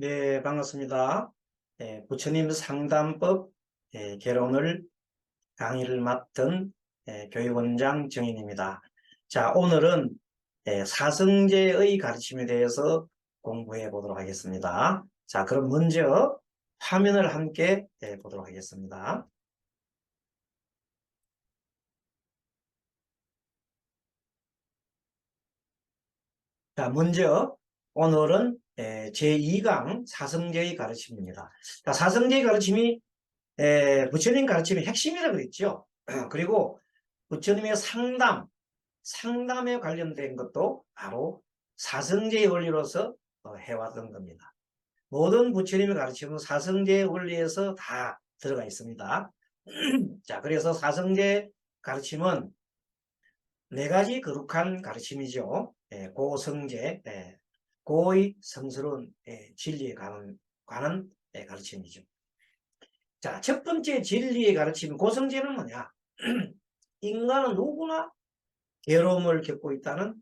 네, 반갑습니다. 부처님 상담법 개론을 강의를 맡은 교육원장 정인입니다. 자, 오늘은 사성제의 가르침에 대해서 공부해 보도록 하겠습니다. 자, 그럼 먼저 화면을 함께 보도록 하겠습니다. 자, 먼저 오늘은 제2강 사성제의 가르침입니다. 자, 사성제의 가르침이 부처님 가르침의 핵심이라고 그랬죠. 그리고 부처님의 상담에 관련된 것도 바로 사성제의 원리로서 해왔던 겁니다. 모든 부처님의 가르침은 사성제의 원리에서 다 들어가 있습니다. 자, 그래서 사성제 가르침은 네 가지 거룩한 가르침이죠. 고성제, 고의 성스러운 진리에 관한 가르침이죠. 자, 첫 번째 진리의 가르침, 고성제는 뭐냐? 인간은 누구나 괴로움을 겪고 있다는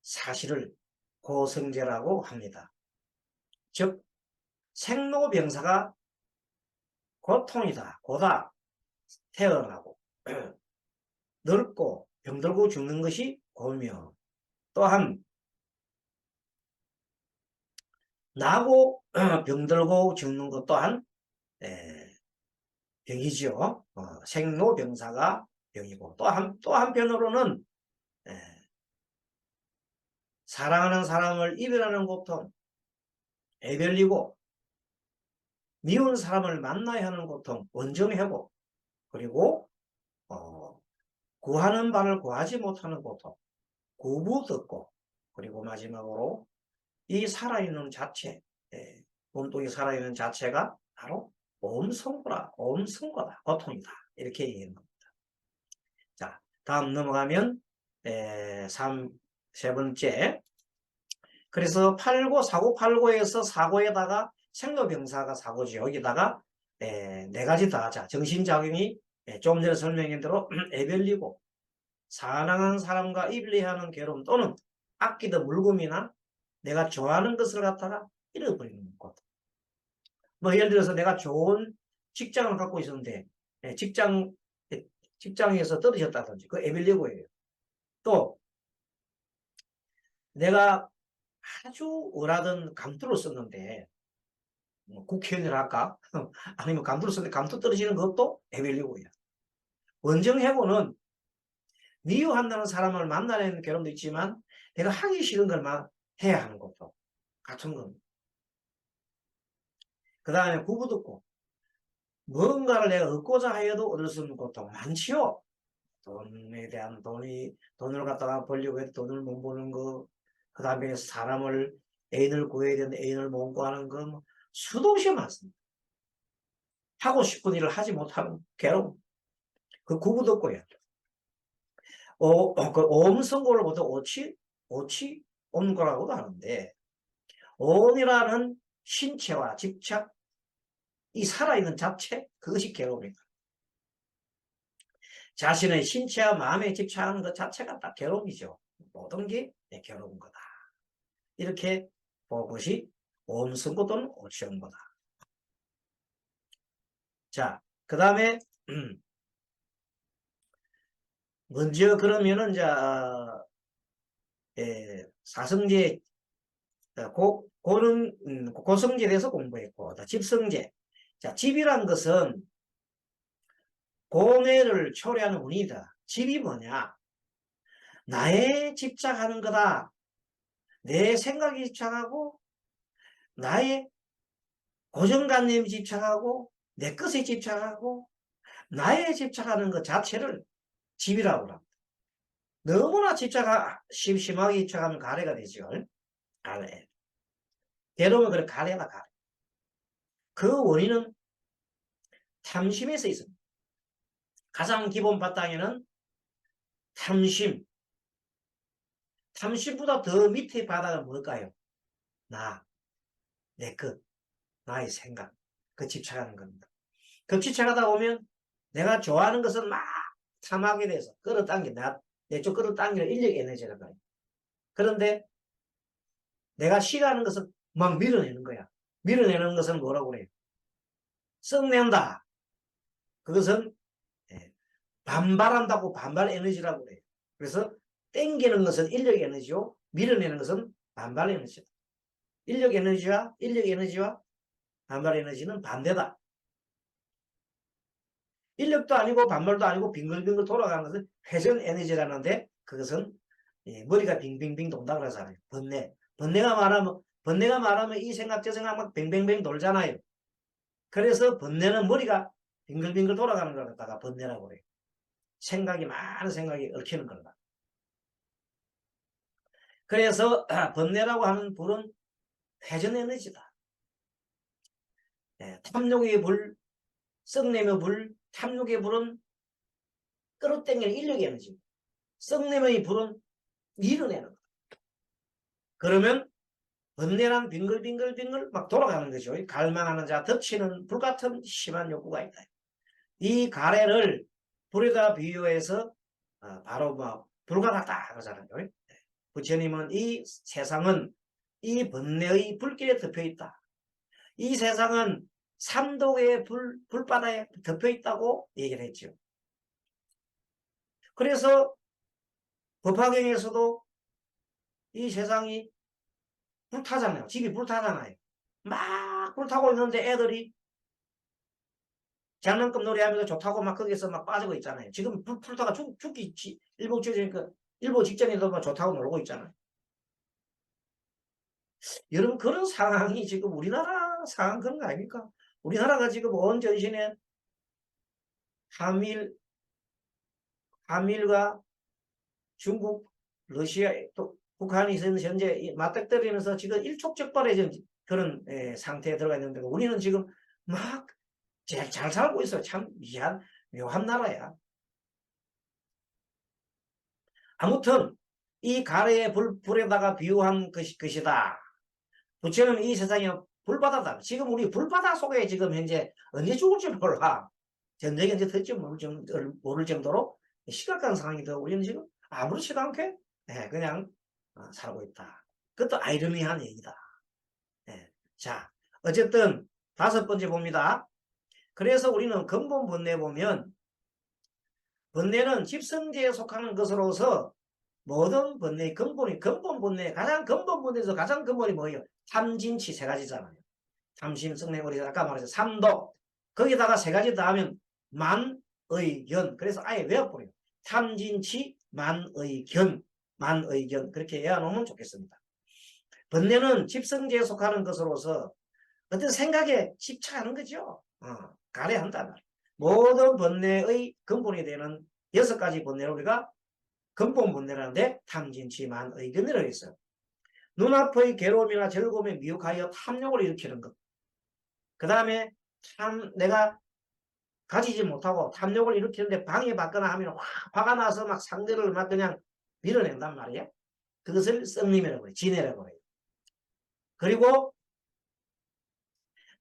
사실을 고성제라고 합니다. 즉, 생로병사가 고통이다, 고다, 태어나고, 늙고, 병들고 죽는 것이 고며, 또한, 나고, 병들고 죽는 것 또한, 병이죠. 생로병사가 병이고, 또 한편으로는, 사랑하는 사람을 이별하는 고통, 애별리고, 미운 사람을 만나야 하는 고통, 원정회고, 그리고 구하는 바를 구하지 못하는 고통, 구부듣고, 그리고 마지막으로 이 살아있는 자체, 몸뚱이 살아있는 자체가 바로 엄성고다, 고통이다. 이렇게 얘기하는 겁니다. 자, 다음 넘어가면 세 번째. 그래서 사고팔고에서 사고에다가 생로병사가 사고죠. 여기다가 네 가지 다. 자, 정신작용이 좀 전에 설명한 대로 애별리고, 사랑하는 사람과 이별하는 괴로움, 또는 아끼던 물건이나 내가 좋아하는 것을 갖다가 잃어버리는 것. 뭐 예를 들어서 내가 좋은 직장을 갖고 있었는데 직장에서 떨어졌다든지, 그 애별리고예요. 또 내가 아주 원하던 감투를 썼는데, 뭐 국회의원을 할까? 아니면 감투를 썼는데 감투 떨어지는 것도 애별리고야. 원정해고는 미워한다는 사람을 만나는 괴로움도 있지만 내가 하기 싫은 걸만 해야 하는 것도 같은 겁니다. 그 다음에 구부듣고, 뭔가를 내가 얻고자 하여도 얻을 수 없는 고통 많지요. 돈에 대한 돈을 갖다가 벌려고 해도 돈을 못 버는 거, 그 다음에 애인을 구해야 되는데 애인을 못 구하는 거, 뭐 수도 없이 많습니다. 하고 싶은 일을 하지 못하는 괴로움, 그 구부듣고요. 그 오음선고를 보통 오치 온고라고도 하는데, 온이라는 신체와 집착, 이 살아있는 자체, 그것이 괴로움입니다. 자신의 신체와 마음에 집착하는 것 자체가 다 괴로움이죠. 모든 게 괴로운 거다. 이렇게 본 것이 오음선고 또는 오치온고다. 자, 그 다음에 먼저 그러면은 사성제, 고성제에 대해서 공부했고, 집성제. 자, 집이란 것은 고뇌를 초래하는 원인이다. 집이 뭐냐? 나에 집착하는 거다. 내 생각에 집착하고, 나의 고정관념에 집착하고, 내 것에 집착하고, 나에 집착하는 것 자체를 집이라고 합니다. 너무나 심하게 집착하면 가래가 되죠. 가래. 괴로움은 그래, 가래다, 가래. 그 원인은 탐심에서 있습니다. 가장 기본 바탕에는 탐심보다 더 밑에 바닥은 뭘까요? 내 것, 나의 생각, 그 집착하는 겁니다. 그 집착하다 보면 내가 좋아하는 것은 막 탐하게 돼서 내쪽 끌어당기는 인력 에너지라는 거예요. 그런데 내가 싫어하는 것은 막 밀어내는 거야. 밀어내는 것은 뭐라고 그래요? 썩낸다. 그것은 반발한다고 반발 에너지라고 그래요. 그래서 땡기는 것은 인력 에너지요. 밀어내는 것은 반발 에너지다. 인력 에너지와 반발 에너지는 반대다. 인력도 아니고 반발도 아니고 빙글빙글 돌아가는 것은 회전 에너지라는데 그것은 머리가 빙빙빙 돈다 그러잖아요. 번뇌가 말하면 이 생각 저 생각 막 뱅뱅뱅 돌잖아요. 그래서 번뇌는 머리가 빙글빙글 돌아가는 걸 갖다가 번뇌라고 그래요. 많은 생각이 얽히는 거다. 그래서 번뇌라고 하는 불은 회전 에너지다. 탐욕의 불, 썩내며 불, 탐욕의 불은 끌어당기는 인력 에너지. 썩내며의 불은 밀어내는 거다. 그러면 번뇌란 빙글빙글빙글 막 돌아가는 거죠. 갈망하는 자, 덮치는 불같은 심한 욕구가 있다. 이 가래를 불에다 비유해서 바로 뭐 불과 같다 그러잖아요. 부처님은 이 세상은 이 번뇌의 불길에 덮여 있다. 이 세상은 삼독의 불바다에 덮여 있다고 얘기를 했죠. 그래서 법화경에서도 이 세상이 불타잖아요. 집이 불타잖아요. 막 불타고 있는데 애들이 장난감 놀이하면서 좋다고 막 거기서 막 빠지고 있잖아요. 지금 불타가 죽기 일보 직전에도 막 좋다고 놀고 있잖아요. 여러분 그런 상황이 지금 우리나라 상황 그런 거 아닙니까? 우리나라가 지금 온 전신에 한일과 중국, 러시아, 또 북한이 현재 맞닥뜨리면서 지금 일촉즉발의 그런 상태에 들어가 있는데 우리는 지금 막 제일 잘 살고 있어요. 참 묘한 나라야. 아무튼 이 가래의 불에다가 비유한 것이다. 부처는 이 세상이 불바다다. 지금 우리 불바다 속에 지금 현재 언제 죽을지 몰라. 전쟁이 언제 터질지 모를 정도로 심각한 상황이더 우리는 지금 아무렇지도 않게 그냥 살고 있다. 그것도 아이러니한 얘기다. 자, 어쨌든 5번째 봅니다. 그래서 우리는 근본 번뇌 보면 번뇌는 집성제에 속하는 것으로서 모든 번뇌의 근본 번뇌 가장 근본 번뇌에서 가장 근본이 뭐예요? 탐진치 3가지잖아요. 탐심, 성내, 우리 아까 말했죠. 3도. 거기다가 3가지 더하면 만의견. 그래서 아예 외워버려요. 탐진치, 만의견. 그렇게 외워놓으면 좋겠습니다. 번뇌는 집성제에 속하는 것으로서 어떤 생각에 집착하는 거죠. 가래한다. 모든 번뇌의 근본이 되는 6가지 번뇌를 우리가 근본 번뇌라는데 탐진치, 만의견이라고 했어요. 눈앞의 괴로움이나 즐거움에 미혹하여 탐욕을 일으키는 것. 그 다음에 내가 가지지 못하고 탐욕을 일으키는데 방해받거나 하면 확 화가 나서 막 상대를 막 그냥 밀어낸단 말이에요. 그것을 썩림이라고 해요. 진해라고 해요. 그리고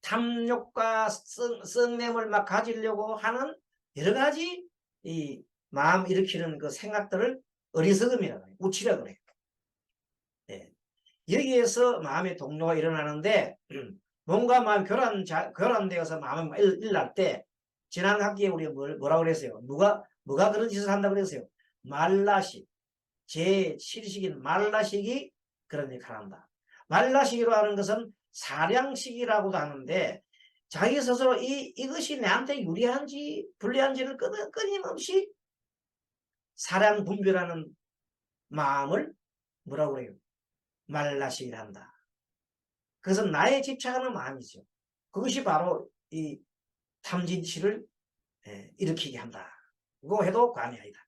탐욕과 썩냄을 막 가지려고 하는 여러 가지 이 마음 일으키는 그 생각들을 어리석음이라고 해요. 우치라고 해요. 여기에서 마음의 동요가 일어나는데 뭔가 마음 교란되어서 마음이 일날 때 지난 학기에 우리가 뭐라고 그랬어요? 뭐가 그런 짓을 한다고 그랬어요? 말라식 제7식인 말라식이 그런 역할을 한다. 말라식이라고 하는 것은 사량식이라고도 하는데 자기 스스로 이것이 내한테 유리한지 불리한지를 끊임없이 사량 분별하는 마음을 뭐라고 그래요? 말라식이라 한다. 그것은 나에 집착하는 마음이죠. 그것이 바로 이 탐진치를 일으키게 한다. 그거 해도 관이 아니다.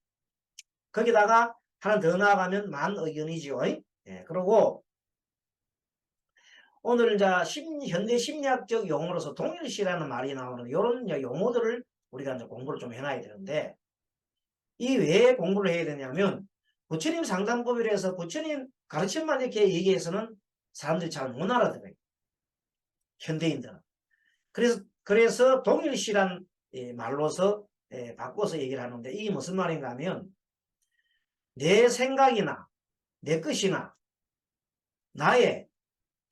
거기다가 하나 더 나아가면 만의견이죠. 그리고 오늘 이제 현대 심리학적 용어로서 동일시라는 말이 나오는 이런 용어들을 우리가 이제 공부를 좀 해놔야 되는데 이 왜 공부를 해야 되냐면 부처님 상담법이라서 부처님 가르침만 이렇게 얘기해서는 사람들이 잘 못 알아들어요. 현대인들은. 그래서 동일시란 말로서 바꿔서 얘기를 하는데 이게 무슨 말인가 하면 내 생각이나 내 것이나 나의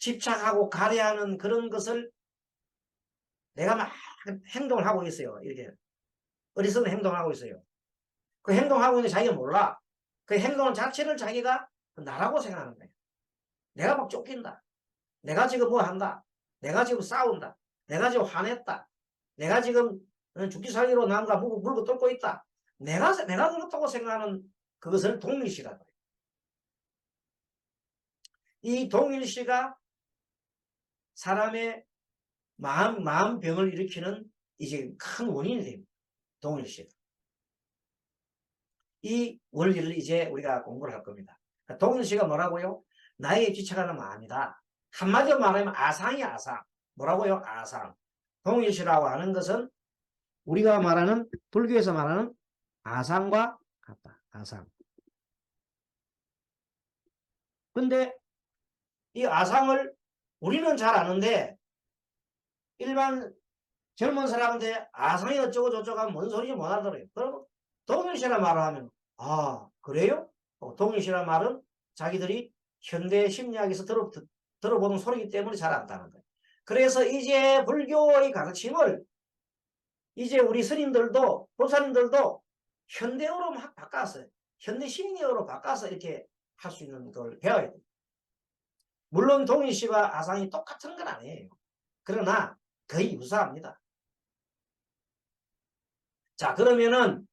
집착하고 가려하는 그런 것을 내가 막 행동을 하고 있어요. 이렇게 어리석은 행동을 하고 있어요. 그 행동하고 있는 자기가 몰라. 그 행동 자체를 자기가 나라고 생각하는 거예요. 내가 막 쫓긴다. 내가 지금 뭐 한다. 내가 지금 싸운다. 내가 지금 화냈다. 내가 지금 죽기 살기로 남과 물고 뜯고 있다. 내가 그렇다고 생각하는 그것을 동일시라고 해요. 이 동일시가 사람의 마음병을 일으키는 이제 큰 원인이 됩니다. 동일시. 이 원리를 이제 우리가 공부를 할 겁니다. 동일시가 뭐라고요? 나에게 집착하는 마음이다. 한마디로 말하면 아상이야, 아상. 뭐라고요? 아상. 동일시라고 하는 것은 우리가 말하는, 불교에서 말하는 아상과 같다. 아상. 근데 이 아상을 우리는 잘 아는데 일반 젊은 사람한테 아상이 어쩌고 저쩌고 하면 뭔 소리인지 못 알아들어요. 그러면 동일시라 말을 하면 아 그래요? 동일시라 말은 자기들이 현대 심리학에서 들어보는 소리이기 때문에 잘 안다는 거예요. 그래서 이제 불교의 가르침을 이제 우리 스님들도 보살님들도 현대어로 막 바꿨어요. 현대 심리어로 바꿔서 이렇게 할 수 있는 걸 배워야 돼요. 물론 동일시와 아상이 똑같은 건 아니에요. 그러나 거의 유사합니다. 자 그러면은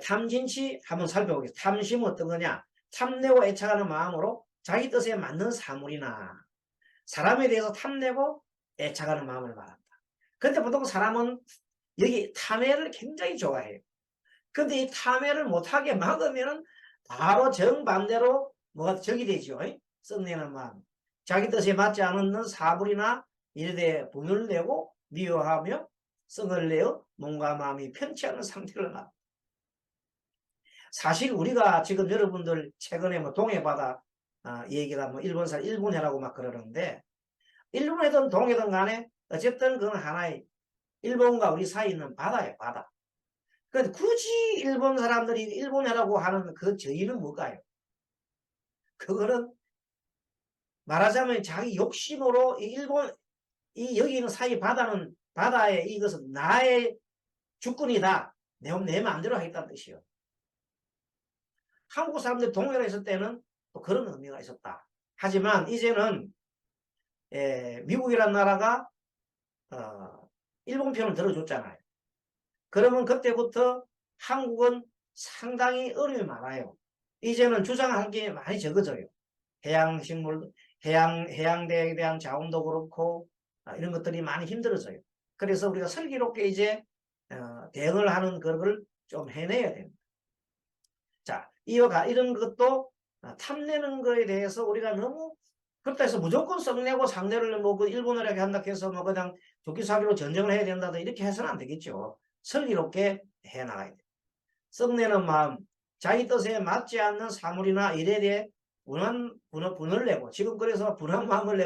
탐진치 한번 살펴보겠습니다. 탐심은 어떤 거냐? 탐내고 애착하는 마음으로 자기 뜻에 맞는 사물이나 사람에 대해서 탐내고 애착하는 마음을 말한다. 근데 보통 사람은 여기 탐해를 굉장히 좋아해요. 근데 이 탐해를 못하게 막으면은 바로 정반대로 뭐가 적이 되죠. 썩내는 마음. 자기 뜻에 맞지 않는 사물이나 일에 대해 분을 내고 미워하며 썩을 내어 몸과 마음이 편치 않은 상태를 나. 사실 우리가 지금 여러분들 최근에 뭐 동해바다 얘기가 뭐 일본산 일본해라고 막 그러는데 일본이든 동해든 간에 어쨌든 그건 하나의 일본과 우리 사이에 있는 바다예요, 바다. 근데 굳이 일본 사람들이 일본해라고 하는 그 저희는 뭘까요? 그거는 말하자면 자기 욕심으로 여기 있는 사이 바다는 바다에 이것은 나의 주권이다. 내 마음대로 하겠다는 뜻이요. 한국 사람들 동해로 있을 때는 또 그런 의미가 있었다. 하지만 이제는 미국이라는 나라가 일본 편을 들어줬잖아요. 그러면 그때부터 한국은 상당히 어려움이 많아요. 이제는 주장할 게 많이 적어져요. 해양식물, 해양대에 대한 자원도 그렇고 이런 것들이 많이 힘들어져요. 그래서 우리가 슬기롭게 이제 대응을 하는 그걸 좀 해내야 됩니다. 자, 이런 것도 탐내는 거에 대해서 우리가 너무 그렇다 해서 무조건 썩내고 상대를 뭐 그 일본어라게 한다 해서 뭐 그냥 좋기 사기로 전쟁을 해야 된다 이렇게 해서는 안 되겠죠. 슬기롭게 해나가야 돼요. 썩내는 마음, 자기 뜻에 맞지 않는 사물이나 일에 대해 분을 내고 지금 그래서 분한 마음을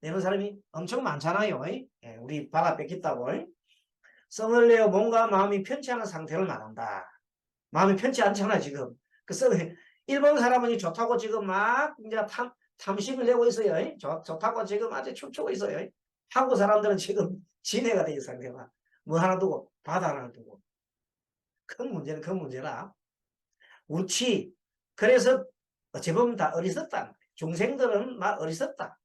내는 사람이 엄청 많잖아요. 우리 바다 뺏겼다고. 썩을 내어 몸과 마음이 편치 않은 상태를 말한다. 마음이 편치 않잖아 지금. 그 일본 사람은 좋다고 지금 막 이제 탐심을 내고 있어요. 좋다고 지금 아주 춤추고 있어요. 한국 사람들은 지금 진해가 돼 있는 상태가 뭐 하나 두고 바다 하나 두고 큰 문제는 큰 문제라. 우치. 그래서 어찌 보면 다 어리석다. 중생들은 막 어리석다.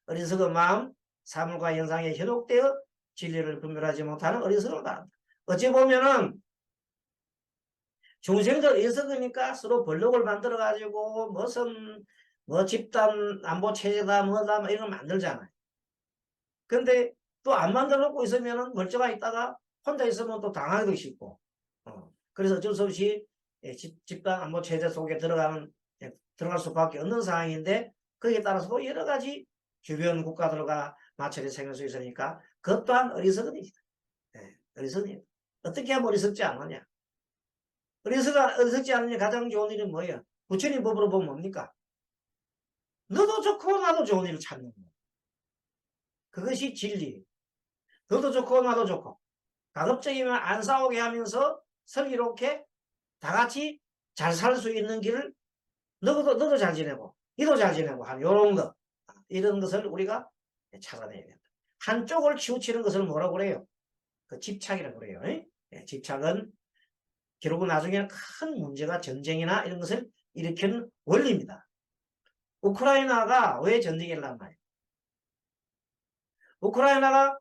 어리석은 마음, 사물과 현상에 현혹되어 진리를 분별하지 못하는 어리석음을 말한다. 어찌 보면은 중생들 어리석으니까 서로 블록을 만들어가지고 무슨 뭐 집단 안보 체제다 뭐다 뭐 이런 거 만들잖아요. 근데 또 안 만들어 놓고 있으면은 멀쩡하 있다가 혼자 있으면 또 당하기도 쉽고. 그래서 어쩔 수 없이 집단 안보 체제 속에 들어갈 수밖에 없는 상황인데 거기에 따라서 여러 가지 주변 국가들과 마찰이 생길 수 있으니까 그것 또한 어리석음입니다. 어리석음입니다. 어떻게 하면 어리석지 않느냐? 어리석지 않느냐 가장 좋은 일은 뭐예요? 부처님 법으로 보면 뭡니까? 너도 좋고 나도 좋은 일을 찾는 거예요. 그것이 진리. 너도 좋고 나도 좋고 가급적이면 안 싸우게 하면서 슬기롭게 다 같이 잘 살 수 있는 길을 너도 잘 지내고 너도 잘 지내고 하는 요런 거 이런 것을 우리가 찾아내야 된다. 한쪽을 치우치는 것을 뭐라고 그래요? 그 집착이라고 그래요. 집착은 결국은 나중에는 큰 문제가 전쟁이나 이런 것을 일으키는 원리입니다. 우크라이나가 왜 전쟁이 일어났나요? 우크라이나가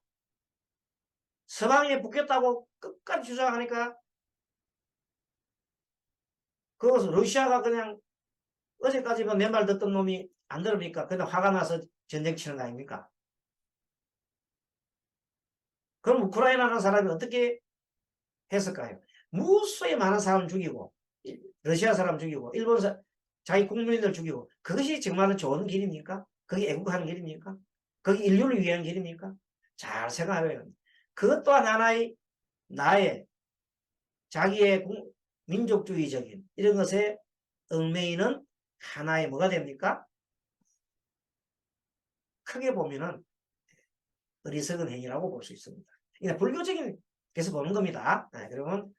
서방에 붙겠다고 끝까지 주장하니까 그것을 러시아가 그냥 어제까지만 내 말 듣던 놈이 안 들으니까 그냥 화가 나서 전쟁 치는 거 아닙니까? 그럼 우크라이나라는 사람이 어떻게 했을까요? 무수히 많은 사람 죽이고 러시아 사람 죽이고 일본 자기 국민들 죽이고 그것이 정말로 좋은 길입니까? 그게 애국하는 길입니까? 그게 인류를 위한 길입니까? 잘 생각해요. 그것 또한 하나의 나의 자기의 민족주의적인 이런 것에 얽매이는 하나의 뭐가 됩니까? 크게 보면은 어리석은 행위라고 볼 수 있습니다. 그냥 불교적인 데서 보는 겁니다. 그러면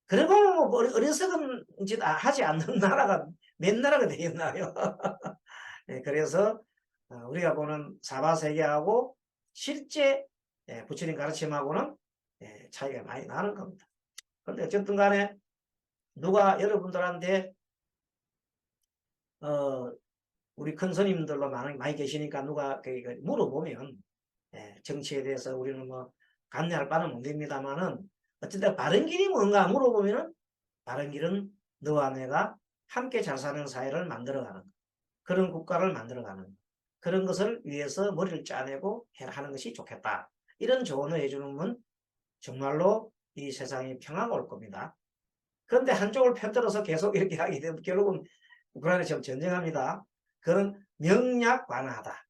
그리고 뭐 어리석은 짓 하지 않는 나라가 몇 나라가 되겠나요? 네, 그래서 우리가 보는 사바세계하고 실제 부처님 가르침하고는 차이가 많이 나는 겁니다. 그런데 어쨌든 간에 누가 여러분들한테 우리 큰 스님들로 많이 계시니까 누가 물어보면 정치에 대해서 우리는 뭐 관여할 바는 못 됩니다만은 어쨌든 바른 길이 뭔가 물어보면은 바른 길은 너와 내가 함께 잘 사는 사회를 만들어가는 그런 국가를 만들어가는 그런 것을 위해서 머리를 짜내고 하는 것이 좋겠다. 이런 조언을 해주는 정말로 이 세상에 평화가 올 겁니다. 그런데 한쪽을 편들어서 계속 이렇게 하게 되면 결국은 우크라이나 지금 전쟁합니다. 그런 명약 완화하다.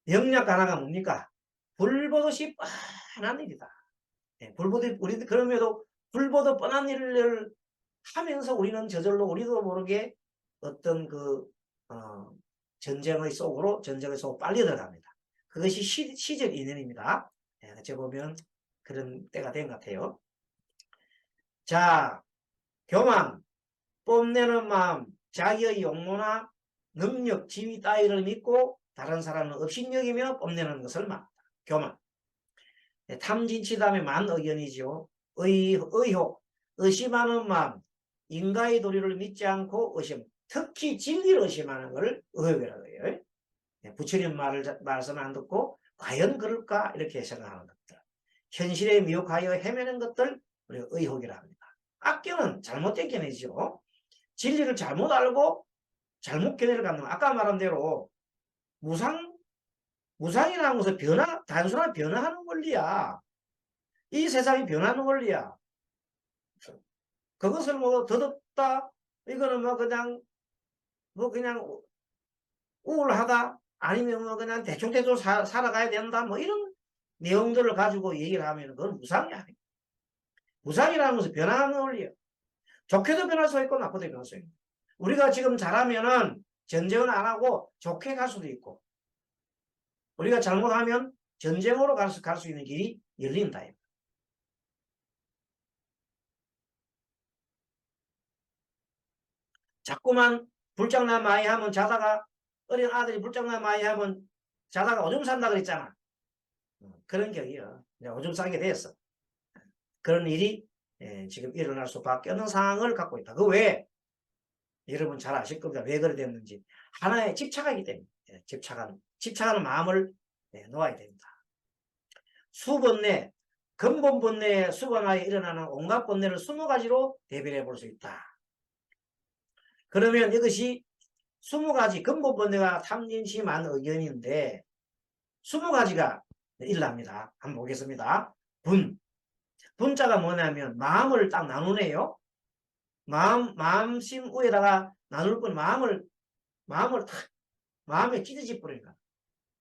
명약 완화가 뭡니까? 불보듯이 뻔한 일이다. 불보듯 우리 그럼에도 불보듯 뻔한 일을 하면서 우리는 저절로 우리도 모르게 어떤 전쟁의 속으로 빨리 들어갑니다. 그것이 시적 인연입니다. 어찌 보면 그런 때가 된 것 같아요. 자, 교만, 뽐내는 마음, 자기의 용모나 능력, 지위 따위를 믿고 다른 사람은 업신여기며 뽐내는 것을 말한다. 교만. 탐진치담의 만의견이죠. 의혹, 의심하는 마음, 인가의 도리를 믿지 않고 의심, 특히 진리를 의심하는 것을 의혹이라고 해요. 부처님 말씀 안 듣고 과연 그럴까 이렇게 생각하는 것들. 현실에 미혹하여 헤매는 것들 우리가 의혹이라 합니다. 악견은 잘못된 견해죠. 진리를 잘못 알고 잘못 견해를 갖는 아까 말한 대로 무상이라는 것은 단순한 변화하는 원리야. 이 세상이 변하는 원리야. 그것을 뭐 더덥다 이거는 뭐 그냥 우울하다 아니면 뭐 그냥 대충 살아가야 된다 뭐 이런 내용들을 가지고 얘기를 하면 그건 무상이 아니에요. 무상이라는 것은 변하는 원리예요. 좋게도 변할 수 있고 나쁘게도 변할 수 있고 우리가 지금 잘하면은 전쟁은 안 하고 좋게 갈 수도 있고 우리가 잘못하면 전쟁으로 갈 수 있는 길이 열린다. 자꾸만 불장난 많이 하면 자다가 어린 아들이 불장난 많이 하면 자다가 오줌 산다 그랬잖아. 그런 격이야. 오줌 싸게 됐어. 그런 일이 지금 일어날 수밖에 없는 상황을 갖고 있다. 그 왜? 여러분 잘 아실 겁니다. 왜 그래 됐는지. 하나에 집착하기 때문에 집착하는 마음을 놓아야 됩니다. 수번뇌, 근본 번뇌의 수번화에 일어나는 온갖 번뇌를 20가지로 대변해 볼 수 있다. 그러면 이것이 20가지 근본 번뇌가 탐진심한 의견인데 20가지가 일어납니다. 한번 보겠습니다. 분자가 뭐냐면 마음을 딱 나누네요. 마음심 위에다가 나눌 건 마음에 찢어지 뿌리니까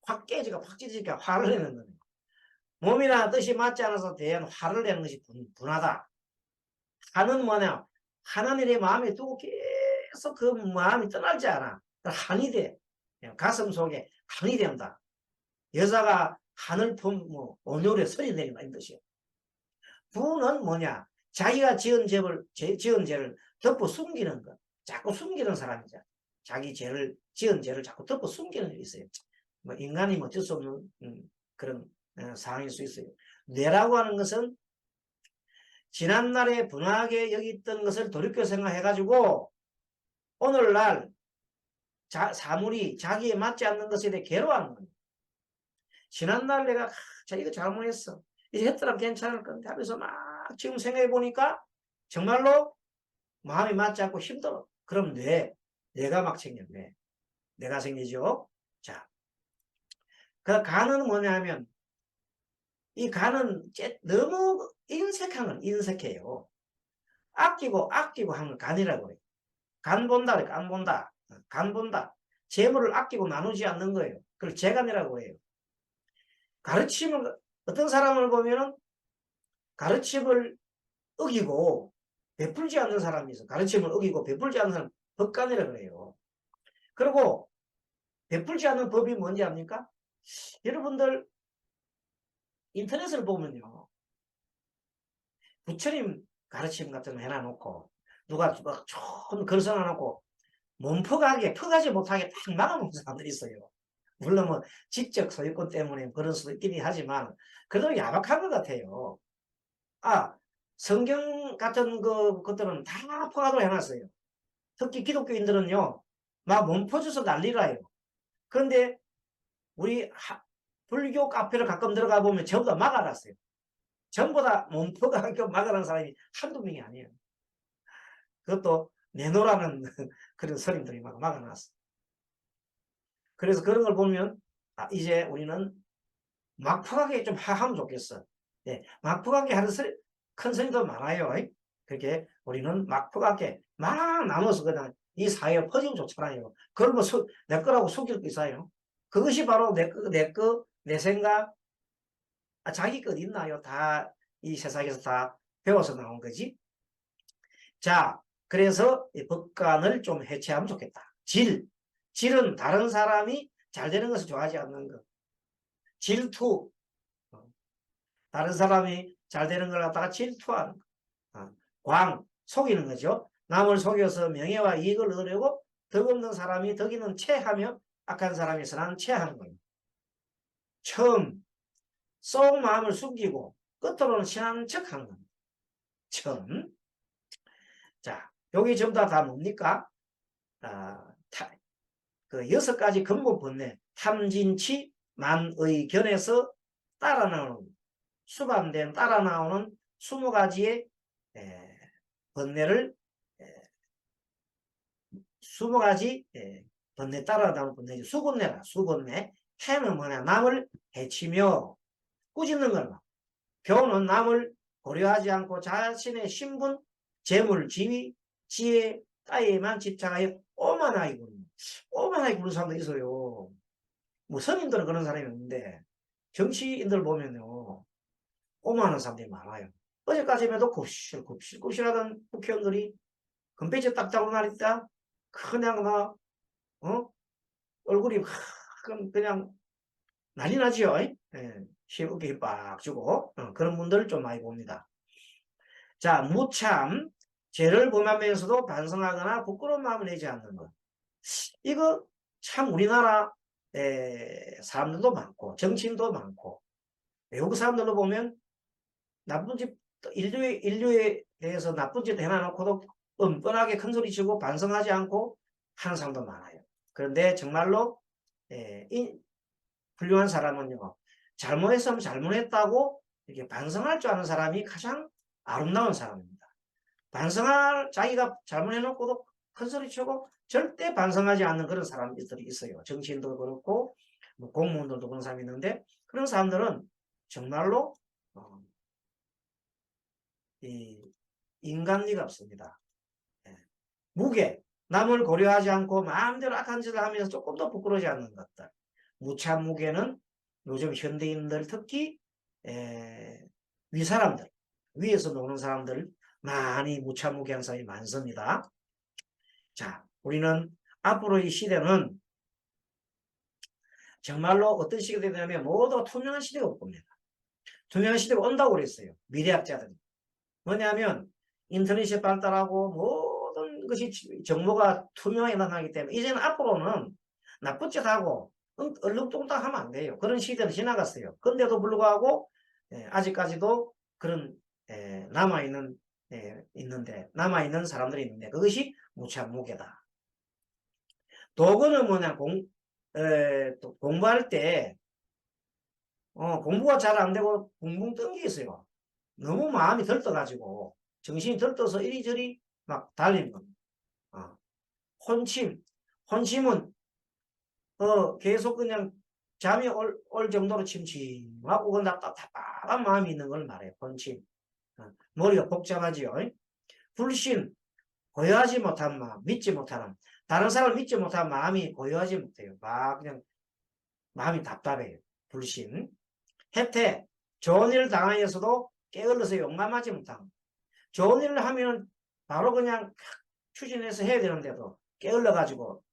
확 찢어지니까 화를 내는 거예요. 몸이나 뜻이 맞지 않아서 대한 화를 내는 것이 분하다. 화는 뭐냐? 하나님의 마음에 두고 계속 그 마음이 떠나지 않아. 한이 돼. 가슴 속에 한이 된다. 여자가 한을 온유에 소리 내린다 이 뜻이에요. 부는 뭐냐? 자기가 지은 죄를 덮어 숨기는 것. 자꾸 숨기는 사람이죠. 자기 지은 죄를 자꾸 덮어 숨기는 일이 있어요. 뭐 인간이 어쩔 수 없는 그런 상황일 수 있어요. 뇌라고 하는 것은 지난날에 분하게 여겼던 것을 돌이켜 생각해가지고 오늘날 사물이 자기에 맞지 않는 것에 대해 괴로워하는 거예요. 지난날 내가 이거 잘못했어. 이제 했더라 괜찮을 건데 하면서 막 지금 생각해 보니까 정말로 마음이 맞지 않고 힘들어. 그럼 뇌가 막 생겼네. 뇌가 생기죠. 자, 그 간은 뭐냐면 이 간은 너무 인색한 건 인색해요. 아끼고 하는 걸 간이라고 그래요. 간 본다 그래. 간 본다. 간 본다. 재물을 아끼고 나누지 않는 거예요. 그걸 재간이라고 해요. 가르침을 어떤 사람을 보면은 가르침을 어기고 베풀지 않는 사람이 있어. 가르침을 어기고 베풀지 않는 사람 법간이라고 그래요. 그리고 베풀지 않는 법이 뭔지 압니까? 여러분들 인터넷을 보면요. 부처님 가르침 같은 거 해놔놓고 누가 막 좋은 글 써놔놓고 몸퍼가게 퍼가지 못하게 딱 막아놓은 사람들이 있어요. 물론 뭐 직접 소유권 때문에 그럴 수도 있긴 하지만 그래도 야박한 것 같아요. 성경 같은 것들은 다 포괄을 해놨어요. 특히 기독교인들은요, 막 몸퍼줘서 난리라요. 그런데 우리 불교 카페를 가끔 들어가 보면 전부 다 막아놨어요. 전부 다 몸퍼가 막아놓은 사람이 한두 명이 아니에요. 그것도 내놓으라는 그런 스님들이 막 막아놨어. 그래서 그런 걸 보면 이제 우리는 막폭하게 좀 하면 좋겠어. 예, 막폭하게 하는 큰 스님도 많아요. 그렇게 우리는 막폭하게 막 나눠서 그냥 이 사회에 퍼지면 좋잖아요. 그걸 뭐 내 거라고 숨길 거 있어요. 그것이 바로 내 생각, 자기 것 있나요? 다 이 세상에서 다 배워서 나온 거지. 자, 그래서 이 법관을 좀 해체하면 좋겠다. 질은 다른 사람이 잘 되는 것을 좋아하지 않는 것. 질투, 다른 사람이 잘 되는 걸 갖다가 질투하는 거. 속이는 거죠. 남을 속여서 명예와 이익을 얻으려고 덕 없는 사람이 덕 있는 체하며 악한 사람이 선한 체하는 거예요. 처음 속 마음을 숨기고 끝으로는 친한 척하는 겁니다. 처음. 자, 여기 전부 다 뭡니까? 그 6가지 근본 번뇌, 탐진치, 만의견에서 따라 나오는 수반된 따라 나오는 20가지의 번뇌를 20가지 번뇌 따라 나오는 번뇌죠. 수번뇌라. 수번뇌. 해는 뭐냐? 남을 해치며 꾸짖는 거라. 교는 남을 고려하지 않고 자신의 신분, 재물, 지위, 지혜, 따위에만 집착하여 오만하게 구는 사람도 있어요. 뭐 성인들은 그런 사람이 없는데 정치인들 보면요. 오만한 사람들이 많아요. 어제까지만 해도 굽실하던 국회의원들이 금배지 딱 잡고 말있다. 그냥 얼굴이 그냥 난리 나지요. 예, 어깨 빡 주고 그런 분들을 좀 많이 봅니다. 자, 무참 죄를 범하면서도 반성하거나 부끄러운 마음을 내지 않는 것. 이거 참 우리나라 사람들도 많고 정치인도 많고 외국 사람들로 보면 나쁜 짓 인류에 대해서 나쁜 짓 해놔놓고도 뻔뻔하게 큰 소리 치고 반성하지 않고 하는 사람도 많아요. 그런데 정말로 훌륭한 사람은요. 잘못했으면 잘못했다고 이렇게 반성할 줄 아는 사람이 가장 아름다운 사람입니다. 자기가 잘못해놓고도 큰 소리 치고 절대 반성하지 않는 그런 사람들이 있어요. 정치인도 그렇고 뭐 공무원들도 그런 사람이 있는데 그런 사람들은 정말로 인간미가 없습니다. 무게, 남을 고려하지 않고 마음대로 악한 짓을 하면서 조금 더 부끄러워지 않는 것들. 무참 무게는 요즘 현대인들 특히 위사람들, 위에서 노는 사람들 많이 무참 무게한 사람이 많습니다. 자, 우리는 앞으로 이 시대는 정말로 어떤 시대가 되냐면 모두 투명한 시대가 올 겁니다. 투명한 시대가 온다고 그랬어요. 미래학자들이. 뭐냐면 인터넷이 발달하고 모든 것이 정보가 투명하게 나타나기 때문에 이제는 앞으로는 나쁜 짓 하고 얼렁뚱땅 하면 안 돼요. 그런 시대는 지나갔어요. 그런데도 불구하고 아직까지도 그런 남아있는 사람들이 있는데 그것이 무참무게다. 도구는 뭐냐, 또 공부할 때 공부가 잘 안 되고 붕붕 뜬 게 있어요. 너무 마음이 들떠가지고 정신이 들떠서 이리저리 막 달리는 겁니다. 혼침. 혼침은 계속 그냥 잠이 올 정도로 침침하고 그냥 답답한 마음이 있는 걸 말해요. 혼침. 머리가 복잡하지요. 불신. 고요하지 못한 마음, 믿지 못하는, 다른 사람을 믿지 못한 마음이 고요하지 못해요. 막 그냥 마음이 답답해요. 불신. 해태. 좋은 일을 당하여서도 게을러서 용감하지 못함. 좋은 일을 하면 바로 그냥 추진해서 해야 되는데도 게을러가지고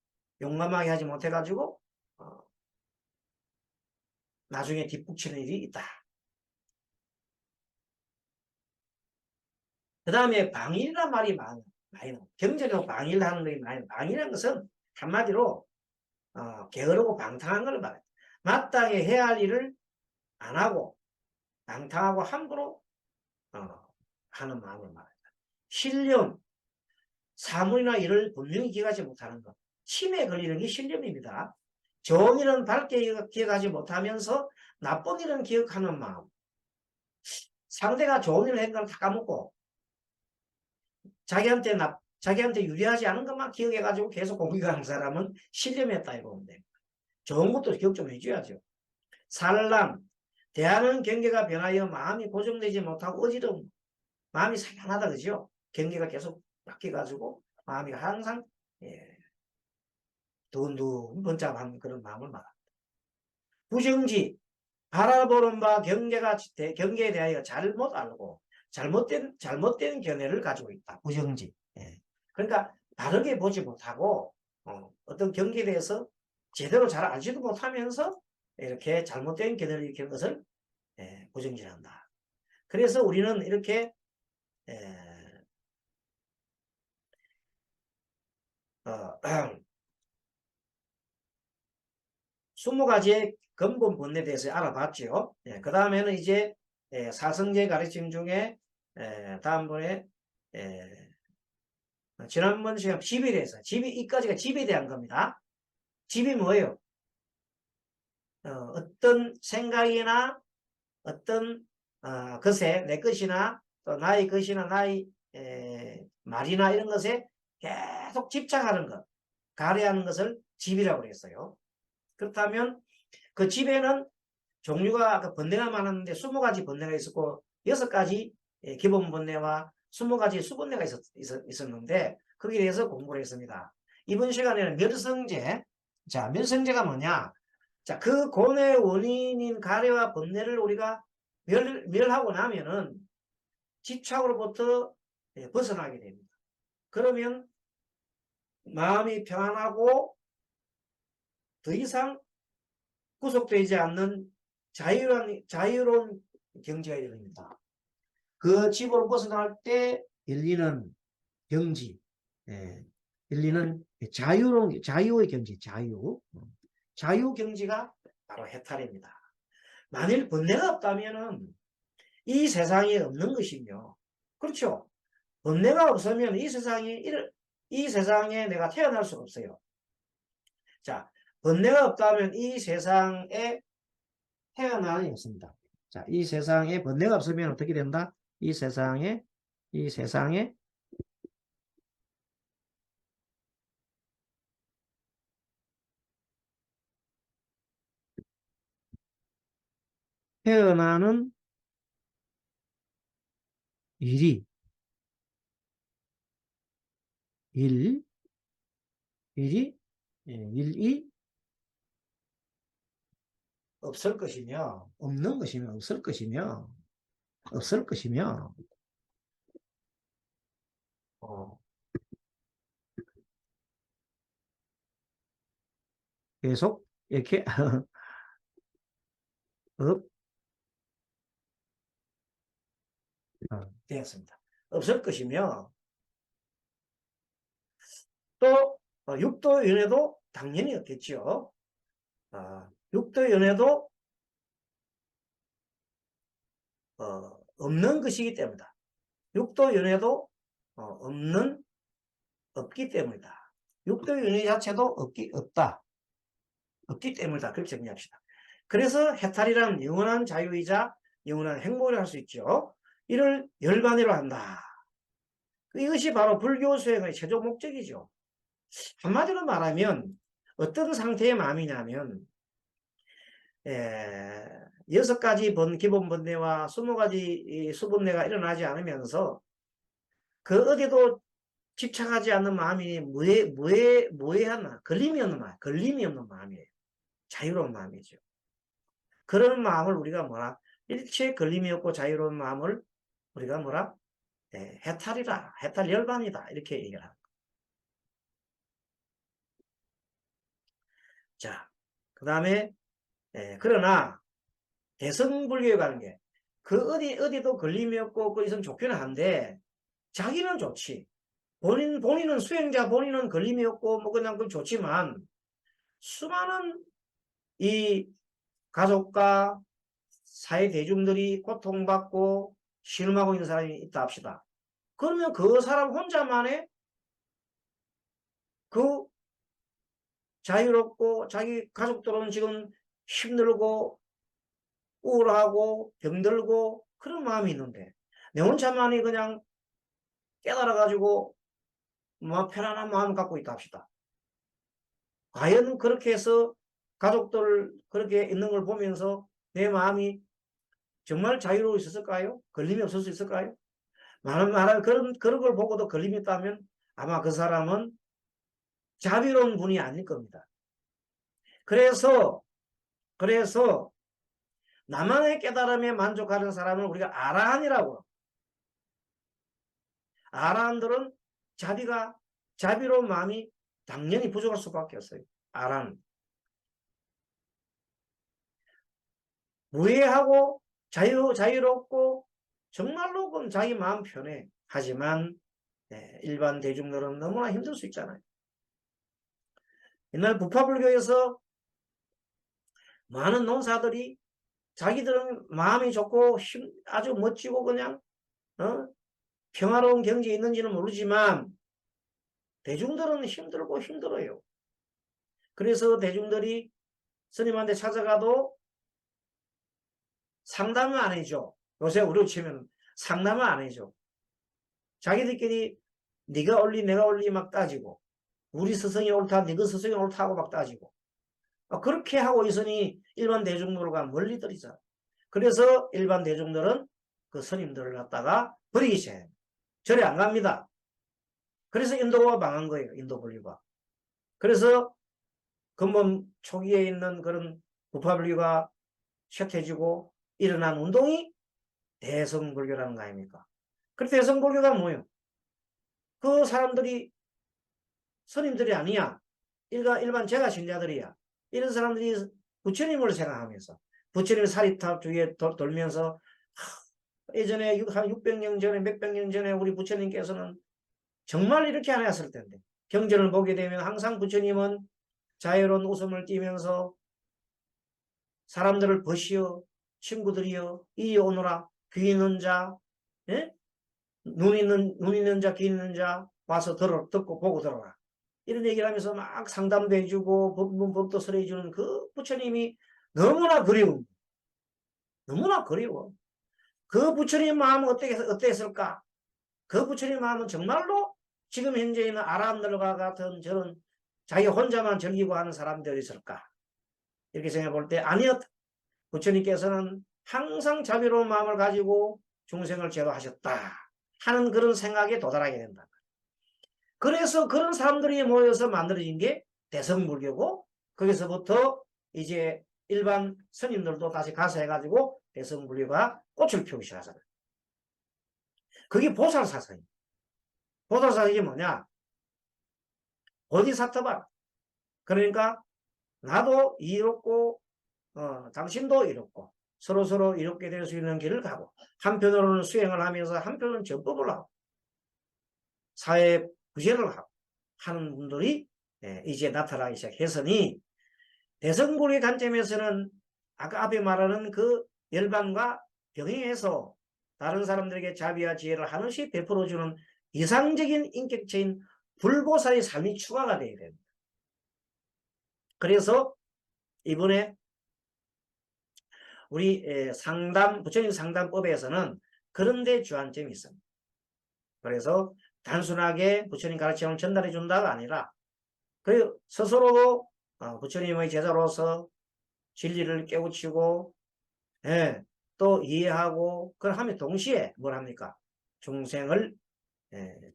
용감하게 하지 못해가지고 나중에 뒷북치는 일이 있다. 그 다음에 방일이란 말이 많이 나와요. 경제적으로 방일하는 것이 많이 나와요. 방일이라는 것은 한마디로 게으르고 방탕한 걸 말해요. 마땅히 해야 할 일을 안 하고 방탕하고 함부로 하는 마음을 말합니다. 신념, 사물이나 일을 분명히 기억하지 못하는 것. 치매에 걸리는 게 신념입니다. 좋은 일은 밝게 기억하지 못하면서 나쁜 일은 기억하는 마음. 상대가 좋은 일을 한 걸 다 까먹고 자기한테 유리하지 않은 것만 기억해가지고 계속 공격하는 사람은 신념했다 이거 보면 됩니다. 좋은 것도 기억 좀 해줘야죠. 산란, 대하는 경계가 변하여 마음이 고정되지 못하고 어지러움, 마음이 산란하다 그죠? 경계가 계속 바뀌어가지고 마음이 항상 두근두근 번잡한 그런 마음을 말합니다. 부정지, 바라보는 바 경계에 대하여 잘못 알고 잘못된 견해를 가지고 있다. 부정지. 그러니까 바르게 보지 못하고 어떤 경계에 대해서 제대로 잘 알지도 못하면서 이렇게 잘못된 견해를 일으키는 것을 부정지한다. 그래서 우리는 이렇게 20가지의 근본 본에 대해서 알아봤죠. 그 다음에는 이제 사성제 가르침 중에 다음번에 지난번 시간 집에 대해서 이까지가 집에 대한 겁니다. 집이 뭐예요? 어떤 생각이나 어떤 것에 내 것이나 또 나의 것이나 나의 말이나 이런 것에 계속 집착하는 것, 가려하는 것을 집이라고 했어요. 그렇다면 그 집에는 종류가 아까 번뇌가 많았는데 20가지 번뇌가 있었고 6가지 기본 번뇌와 20가지 수번뇌가 있었는데 거기에 대해서 공부를 했습니다. 이번 시간에는 멸성제. 자, 멸성제가 뭐냐? 자, 그 고뇌의 원인인 가래와 번뇌를 우리가 멸하고 나면은 집착으로부터 벗어나게 됩니다. 그러면 마음이 평안하고 더 이상 구속되지 않는 자유로운 경지가 이릅니다. 그 집으로 벗어날 때 열리는 경지, 열리는 자유의 경지, 자유 경지가 바로 해탈입니다. 만일 번뇌가 없다면은 이 세상에 없는 것이며, 그렇죠? 번뇌가 없으면 이 세상에 내가 태어날 수가 없어요. 자, 번뇌가 없다면 이 세상에 태어나는 없습니다. 자, 이 세상에 번뇌가 없으면 어떻게 된다? 이 세상에 태어나는 일이 일 일이 일이 없을 것이며 없는 것이며 없을 것이며 계속 이렇게 되었습니다. 없을 것이며 또 육도윤회도 당연히 없겠죠. 육도연애도 없는 것이기 때문이다. 육도연애도 없기 때문이다. 육도연애 자체도 없기 때문이다. 그렇게 정리합시다. 그래서 해탈이란 영원한 자유이자 영원한 행복을 할 수 있죠. 이를 열반위로 한다. 이것이 바로 불교 수행의 최종 목적이죠. 한마디로 말하면 어떤 상태의 마음이냐면 6가지 기본 번뇌와 20가지 수번뇌가 일어나지 않으면서 그 어디도 집착하지 않는 마음이 무해한 걸림이 없는 마음이에요. 자유로운 마음이죠. 그런 마음을 우리가 뭐라 일체 걸림이 없고 자유로운 마음을 우리가 뭐라 해탈이다. 해탈 열반이다. 이렇게 얘기를 합니다. 자, 그 다음에 그러나 대성불교에 가는 게 그 어디도 걸림이 없고 그 있으면 좋기는 한데 자기는 좋지. 본인은 수행자 본인은 걸림이 없고 뭐 그냥 그 좋지만 수많은 이 가족과 사회 대중들이 고통받고 실험하고 있는 사람이 있다 합시다. 그러면 그 사람 혼자만의 그 자유롭고 자기 가족들은 지금 힘들고 우울하고 병들고 그런 마음이 있는데 내 혼자만이 그냥 깨달아가지고 뭐 편안한 마음 갖고 있다 합시다. 과연 그렇게 해서 가족들 그렇게 있는 걸 보면서 내 마음이 정말 자유로울 수 있을까요? 걸림이 없을 수 있을까요? 말하면 그런 걸 보고도 걸림이 있다면 아마 그 사람은 자비로운 분이 아닐 겁니다. 그래서 나만의 깨달음에 만족하는 사람을 우리가 아라한이라고. 아라한들은 자비로운 마음이 당연히 부족할 수밖에 없어요. 아라한. 무해하고 자유롭고 정말로 그건 자기 마음 편해. 하지만 일반 대중들은 너무나 힘들 수 있잖아요. 옛날 부파불교에서 많은 농사들이 자기들은 마음이 좋고 아주 멋지고 그냥 평화로운 경지에 있는지는 모르지만 대중들은 힘들고 힘들어요. 그래서 대중들이 스님한테 찾아가도 상담을 안 해줘. 요새 우리로 치면 상담을 안 해줘. 자기들끼리 네가 옳리 내가 옳리 막 따지고 우리 스승이 옳다 네가 스승이 옳다고 막 따지고 그렇게 하고 있으니 일반 대중들과 멀리 떨어져. 그래서 일반 대중들은 그 스님들을 갖다가 버리기 시작해요. 절에 안 갑니다. 그래서 인도가 망한 거예요. 인도 불교가. 그래서 근본 초기에 있는 그런 부파불교가 쇠퇴지고 일어난 운동이 대성불교라는 거 아닙니까? 그 대성불교가 뭐예요? 그 사람들이 스님들이 아니야. 일반 제가 신자들이야. 이런 사람들이 부처님을 생각하면서 부처님 사리탑 주위에 돌면서 예전에 한 600년 전에 몇백 년 전에 우리 부처님께서는 정말 이렇게 안 했을 텐데 경전을 보게 되면 항상 부처님은 자유로운 웃음을 띠면서 사람들을 보시어 친구들이여 이리 오너라 귀 있는 자 예? 눈 있는 자 귀 있는 자 와서 듣고 보고 들어라 이런 얘기를 하면서 막 상담도 해주고 법도 설해주는 그 부처님이 너무나 그리워. 그 부처님 마음은 어땠을까? 그 부처님 마음은 정말로 지금 현재 있는 아람들과 같은 저런 자기 혼자만 즐기고 하는 사람들이 있을까? 이렇게 생각해 볼 때 아니었다. 부처님께서는 항상 자비로운 마음을 가지고 중생을 제도하셨다 하는 그런 생각에 도달하게 된다. 그래서 그런 사람들이 모여서 만들어진 게 대성불교고 거기서부터 이제 일반 스님들도 다시 가서 해가지고 대성불교가 꽃을 피우기 시작하잖아요. 그게 보살사상이에요. 보살사상이 뭐냐? 보디사트바. 그러니까 나도 이롭고 당신도 이롭고 서로 이롭게 될 수 있는 길을 가고 한편으로는 수행을 하면서 한편으로는 전법을 하고 사회 구제를 하고 하는 분들이 이제 나타나기 시작했으니 대성불의 관점에서는 아까 앞에 말하는 그 열반과 병행해서 다른 사람들에게 자비와 지혜를 한없이 베풀어주는 이상적인 인격체인 불보살의 삶이 추가가 되어야 됩니다. 그래서 이번에 우리 부처님 상담법에서는 그런 데 주안점이 있습니다. 그래서 단순하게 부처님 가르침을 전달해 준다가 아니라 그 스스로도 부처님의 제자로서 진리를 깨우치고 또 이해하고 그걸 하면 동시에 뭘 합니까? 중생을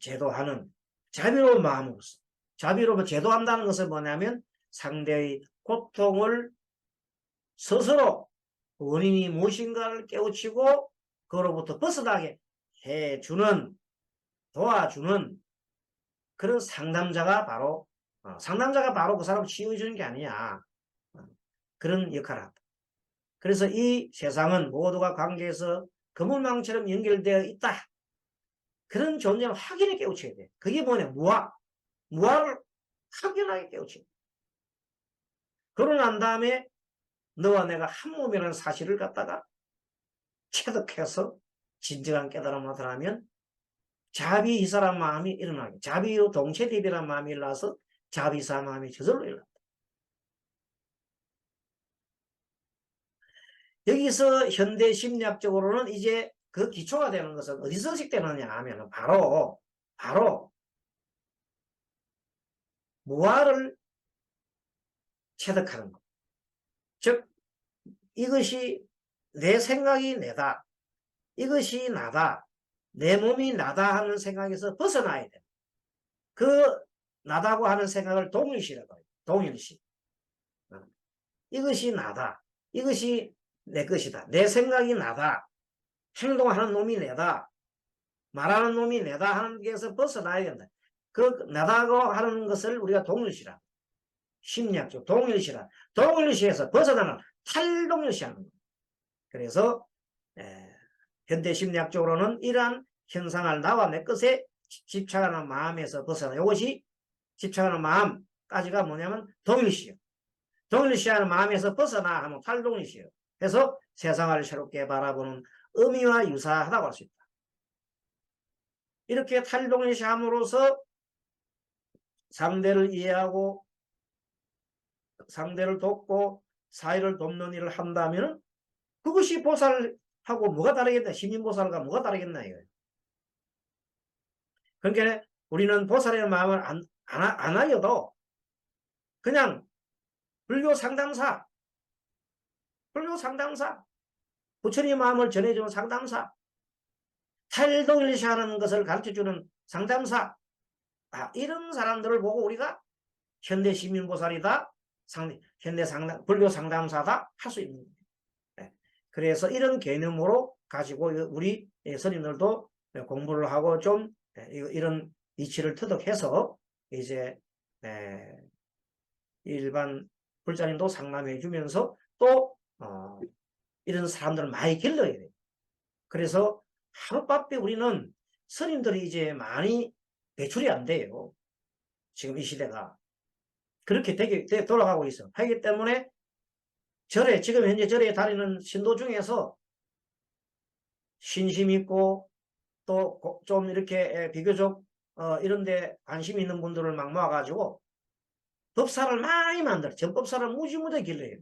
제도하는 자비로운 마음으로서 자비로 제도한다는 것은 뭐냐면 상대의 고통을 스스로 원인이 무엇인가를 깨우치고 그로부터 벗어나게 해주는 도와주는 그런 상담자가 바로 그 사람을 치유해주는 게 아니냐 그런 역할을 합니다. 그래서 이 세상은 모두가 관계에서 그물망처럼 연결되어 있다. 그런 존재를 확연히 깨우쳐야 돼. 그게 뭐냐? 무아를 확연하게 깨우쳐야 돼. 그러고 난 다음에 너와 내가 한 몸이라는 사실을 갖다가 체득해서 진정한 깨달음을 나타나면 자비이사란 마음이 일어나게 자비로 동체대비란 마음이 일어나서 자비사 마음이 저절로 일어납니다. 여기서 현대 심리학적으로는 이제 그 기초가 되는 것은 어디서 식되느냐 하면 바로 무아를 체득하는 것. 즉 이것이 내 생각이 내다. 이것이 나다. 내 몸이 나다 하는 생각에서 벗어나야 돼. 그 나다고 하는 생각을 동일시라고 해요. 동일시. 이것이 나다. 이것이 내 것이다. 내 생각이 나다. 행동하는 놈이 내다. 말하는 놈이 내다 하는 데서 벗어나야 된다. 그 나다고 하는 것을 우리가 동일시라. 심리학적 동일시라. 동일시에서 벗어나는 탈동일시하는 겁니다. 그래서 현대 심리학적으로는 이러한 현상을 나와 내 것에 집착하는 마음에서 벗어나. 이것이 집착하는 마음까지가 뭐냐면 동일시요. 동일시하는 마음에서 벗어나 하면 탈동일시요. 그래서 세상을 새롭게 바라보는 의미와 유사하다고 할 수 있다. 이렇게 탈동일시함으로써 상대를 이해하고 상대를 돕고 사회를 돕는 일을 한다면 그것이 보살하고 뭐가 다르겠나? 시민보살과 뭐가 다르겠나 이거예요. 그러니까 우리는 보살의 마음을 안 하여도 그냥 불교 상담사 부처님의 마음을 전해주는 상담사 탈동일시하는 것을 가르쳐주는 상담사 이런 사람들을 보고 우리가 현대 시민보살이다 현대 불교 상담사다 할 수 있는 거예요. 그래서 이런 개념으로 가지고 우리 스님들도 공부를 하고 좀 이런 이치를 터득해서 이제 일반 불자님도 상담해 주면서 또 이런 사람들을 많이 길러야 돼요. 그래서 하룻밤에 우리는 스님들이 이제 많이 배출이 안 돼요. 지금 이 시대가 그렇게 돌아가고 있어. 하기 때문에 지금 현재 절에 다니는 신도 중에서 신심 있고 또 좀 이렇게 비교적 이런 데 관심 있는 분들을 막 모아가지고 법사를 많이 만들어. 전법사를 무지무지 길러요.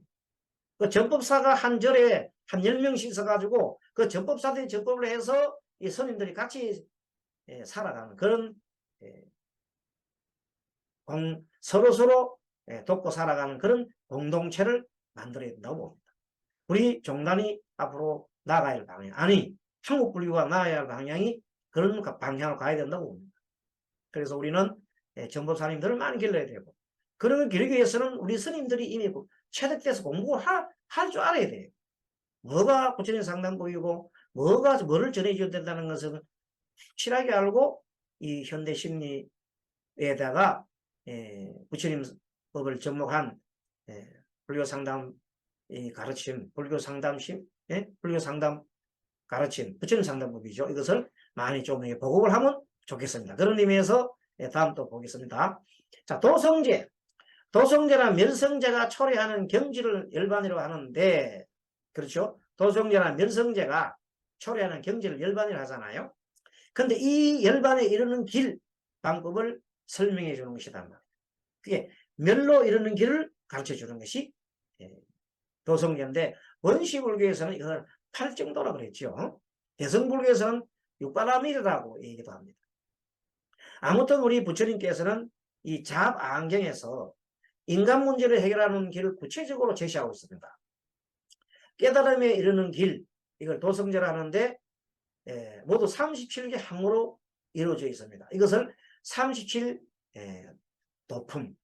그 전법사가 한 절에 한 10명씩 있어가지고 그 전법사들이 전법을 해서 이 스님들이 같이 살아가는 그런 서로서로 돕고 살아가는 그런 공동체를 만들어야 된다고 봅니다. 우리 종단이 앞으로 나가야 할 방향, 한국 불교가 나가야 할 방향이 그런 방향으로 가야 된다고 봅니다. 그래서 우리는 전법사님들을 많이 길러야 되고 그런 길기 위해서는 우리 스님들이 이미 체득돼서 공부를 할 줄 알아야 돼요. 뭐가 부처님 상담법이고 뭐를 전해줘야 된다는 것을 확실하게 알고 이 현대 심리에다가 부처님 법을 접목한 불교 상담 가르침, 불교 상담심, 불교 상담 가르침, 부처님 상담법이죠. 이것을 많이 좀 보급을 하면 좋겠습니다. 그런 의미에서 다음 또 보겠습니다. 자, 도성제. 도성제나 면성제가 초래하는 경지를 열반이라고 하는데, 그렇죠? 도성제나 면성제가 초래하는 경지를 열반이라고 하잖아요. 근데 이 열반에 이르는 길, 방법을 설명해 주는 것이단 말이에요. 그게 멸로 이르는 길을 가르쳐 주는 것이 도성제인데, 원시불교에서는 이걸 팔정도라고 그랬죠. 대성불교에서는 육바라밀이라고 얘기도 합니다. 아무튼 우리 부처님께서는 이 잡안경에서 인간 문제를 해결하는 길을 구체적으로 제시하고 있습니다. 깨달음에 이르는 길, 이걸 도성제라 하는데 모두 37개 항으로 이루어져 있습니다. 이것을 37 도품,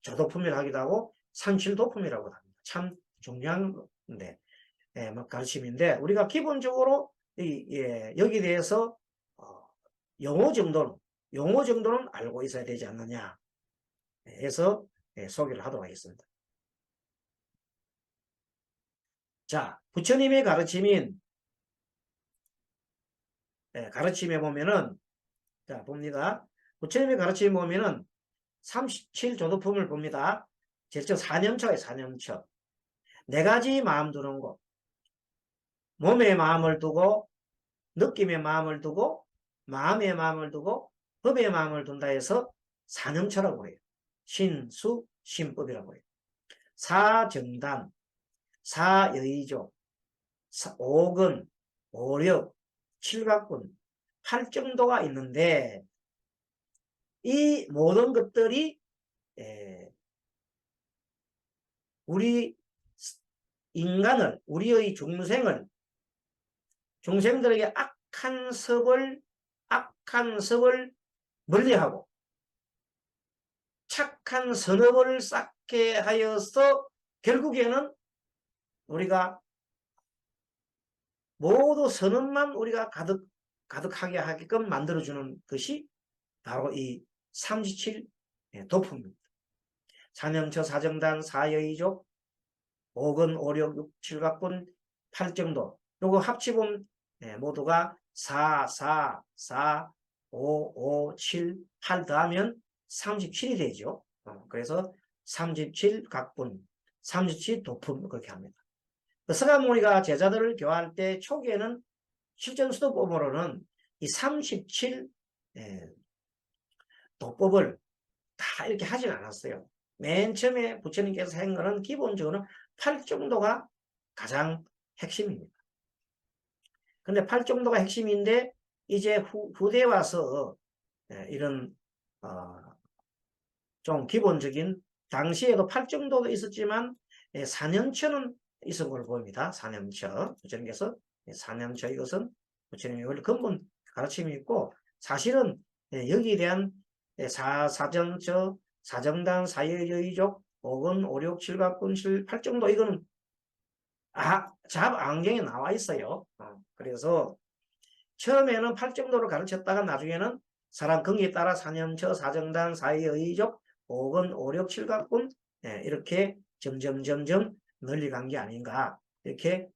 조도품이라고 하기도 하고 37도품이라고 합니다. 참 중요한 가르침인데, 우리가 기본적으로 여기에 대해서 용어 정도는 알고 있어야 되지 않느냐 해서 소개를 하도록 하겠습니다. 자, 부처님의 가르침인 가르침에 보면은, 자, 봅니다. 부처님의 가르침에 보면은 37조도품을 봅니다. 제일 사념처예요, 사념처. 네 가지 마음 두는 곳. 몸에 마음을 두고, 느낌에 마음을 두고, 마음에 마음을 두고, 법에 마음을 둔다 해서 사념처라고 해요. 신수, 신법이라고 해요. 사정단, 사여의조, 오근, 오력, 칠각군, 팔정도가 있는데, 이 모든 것들이 우리 인간을, 우리의 중생들에게 악한 섭을 멀리하고 착한 선업을 쌓게 하여서 결국에는 우리가 모두 선업만 우리가 가득하게 하게끔 만들어주는 것이 바로 이 37 도품입니다. 사념처, 사정단, 사여의족, 오근, 오력, 육칠각분, 팔정도, 요거 합치면 모두가 4, 4, 4, 5, 5, 7, 8 더하면 37이 되죠. 그래서 37각분, 37 도품 그렇게 합니다. 서가모니가 제자들을 교화할 때 초기에는 실전수도법으로는 이 37 도법을 다 이렇게 하진 않았어요. 맨 처음에 부처님께서 한 거는 기본적으로 8정도가 가장 핵심입니다. 근데 8정도가 핵심인데 이제 후대에 와서 이런 좀 기본적인, 당시에도 8정도도 있었지만 4년처는 있은 걸로 보입니다. 4년처. 부처님께서 4년처, 이것은 부처님의 원래 근본 가르침이 있고, 사실은 여기에 대한 사정처, 사정단, 사여의족, 오근, 오력, 칠각분, 8정도, 이거는 잡안경에 나와 있어요. 그래서 처음에는 8정도를 가르쳤다가 나중에는 사람 근기에 따라 사념처, 사정단, 사여의족, 오근, 오력, 칠각분 이렇게 점점 널리 간 게 아닌가 이렇게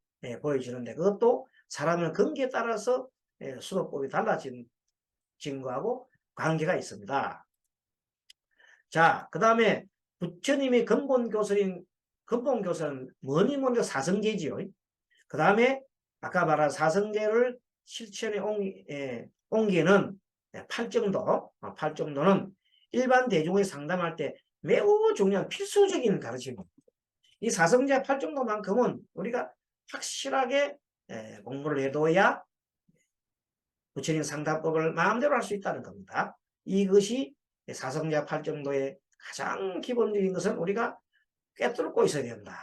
보여지는데, 그것도 사람의 근기에 따라서 수도법이 달라진 거하고 관계가 있습니다. 자, 그 다음에 부처님의 근본 교설은 뭐니 사성제지요. 그 다음에 아까 말한 사성제를 실천에 옮기는 팔정도는 일반 대중에 상담할 때 매우 중요한 필수적인 가르침입니다. 이 사성제 팔정도만큼은 우리가 확실하게 공부를 해둬야 부처님 상담법을 마음대로 할 수 있다는 겁니다. 이것이 사성제 팔정도의 가장 기본적인 것은 우리가 꿰뚫고 있어야 된다.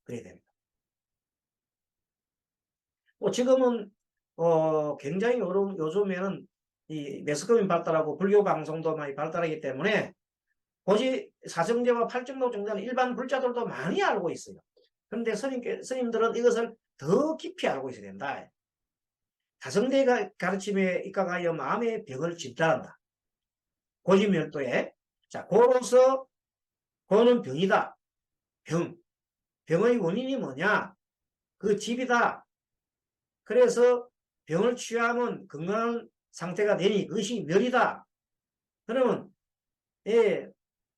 그래야 됩니다. 지금은 굉장히 요즘에는 이 매스컴이 발달하고 불교 방송도 많이 발달하기 때문에 고지 사성제와 팔정도 정도는 일반 불자들도 많이 알고 있어요. 그런데 스님들은 이것을 더 깊이 알고 있어야 된다. 사성제 가르침에 입각하여 마음의 병을 진단한다. 고지멸도에. 자, 고로서 고는 병이다. 병의 원인이 뭐냐? 그 집이다. 그래서 병을 취하면 건강한 상태가 되니 그것이 멸이다. 그러면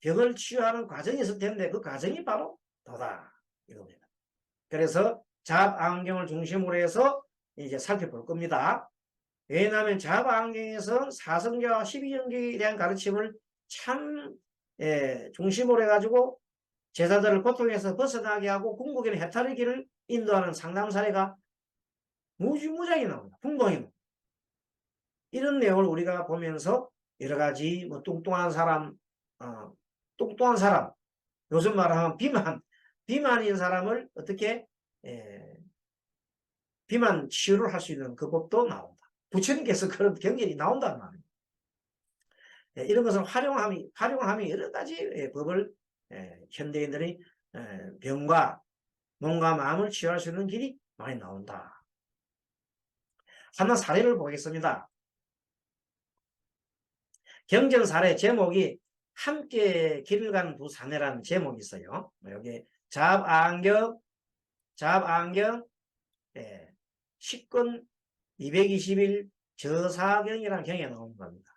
병을 치유하는 과정이 있을 텐데 그 과정이 바로 도다 이겁니다. 그래서 자압안경을 중심으로 해서 이제 살펴볼 겁니다. 왜냐하면 자압안경에서 사성자와 12정기에 대한 가르침을 참 중심으로 해가지고 제자들을 고통에서 벗어나게 하고 궁극의 해탈의 길을 인도하는 상담 사례가 무지무지하게 나옵니다. 풍성히 나옵니다. 이런 내용을 우리가 보면서 여러 가지 뭐 뚱뚱한 사람, 요즘 말하면 비만인 사람을 어떻게 비만 치유를 할 수 있는 그 법도 나온다. 부처님께서 그런 경전이 나온단 말입니다. 이런 것을 활용하면 여러 가지 법을 현대인들이 병과 몸과 마음을 치유할 수 있는 길이 많이 나온다. 하나 사례를 보겠습니다. 경전 사례 제목이 함께 길을 가는 두 사내라는 제목이 있어요. 여기 자압안경 식권 221 저사경이라는 경에 나오는 겁니다.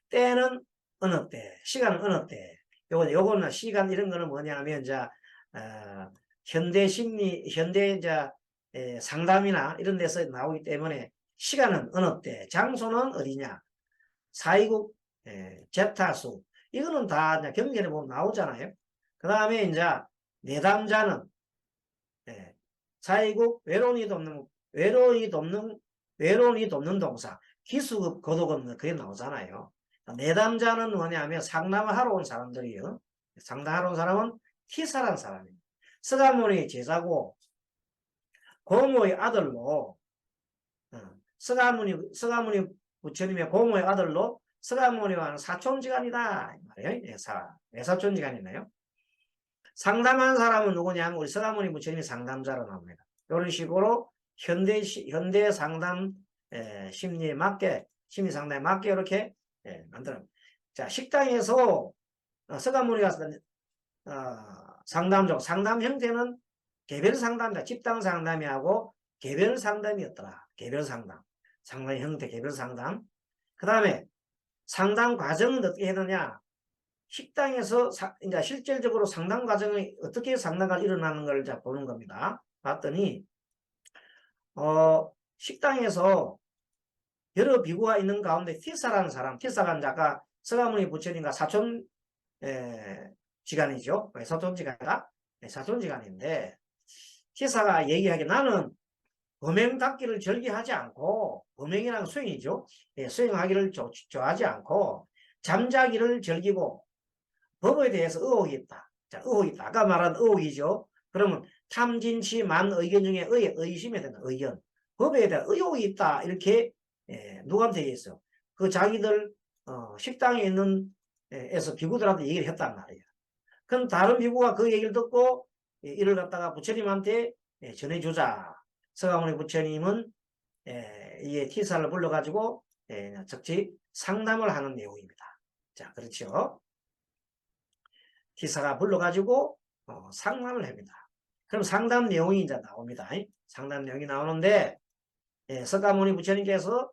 때는 어느 때, 시간은 어느 때. 요거는 시간 이런 거는 뭐냐면 현대 심리, 현대 상담이나 이런 데서 나오기 때문에 시간은 어느 때, 장소는 어디냐, 사이국, 제타수 이거는 다 경전에 보면 나오잖아요. 그 다음에 이제 내담자는 사이국 외로운이 돕는 동사, 기수급 고독은 그게 나오잖아요. 내담자는 뭐냐면 상담을 하러 온 사람들이요. 상담하러 온 사람은 티사란 사람이에요. 서가모니 제자고 고모의 아들로 서가모니 부처님의 고모의 아들로 서가모니와는 사촌지간이다. 말이에요. 사촌지간이네요. 상담한 사람은 누구냐면 우리 서가모니 부처님이 상담자로 나옵니다. 이런 식으로 현대 상담 심리 상담에 맞게 이렇게 만들어. 자, 식당에서 서가모니가 상담 형태는 개별 상담이다. 집단 상담이 하고 개별 상담이었더라. 개별 상담. 상담 형태 개별 상담. 그 다음에 상담 과정은 어떻게 했느냐. 식당에서 이제 실질적으로 상담 과정이 어떻게 상담가 일어나는 걸 보는 겁니다. 봤더니 식당에서 여러 비구가 있는 가운데 티사라는 사람, 티사가 아까 서가모니 부처님과 사촌 지간이죠. 사촌지간이다. 사촌지간인데 티사가 얘기하기 나는 범행닦기를 절기하지 않고 범행이란 수행이죠. 수행하기를 좋아하지 않고 잠자기를 즐기고 법에 대해서 의혹이 있다. 자, 의혹이 있다. 아까 말한 의혹이죠. 그러면 탐진치 만의견 중에 의심에 대한 의견. 법에 대한 의혹이 있다. 이렇게 누구한테 얘기했어? 그 자기들 식당에 있는 에서 비구들한테 얘기를 했단 말이에요. 그럼 다른 비구가 그 얘기를 듣고 이를 갖다가 부처님한테 전해주자. 서가모니 부처님은 이 티사를 불러가지고 적지 상담을 하는 내용입니다. 자, 그렇죠. 티사가 불러가지고 상담을 합니다. 그럼 상담 내용이 이제 나옵니다. 상담 내용이 나오는데 서가모니 부처님께서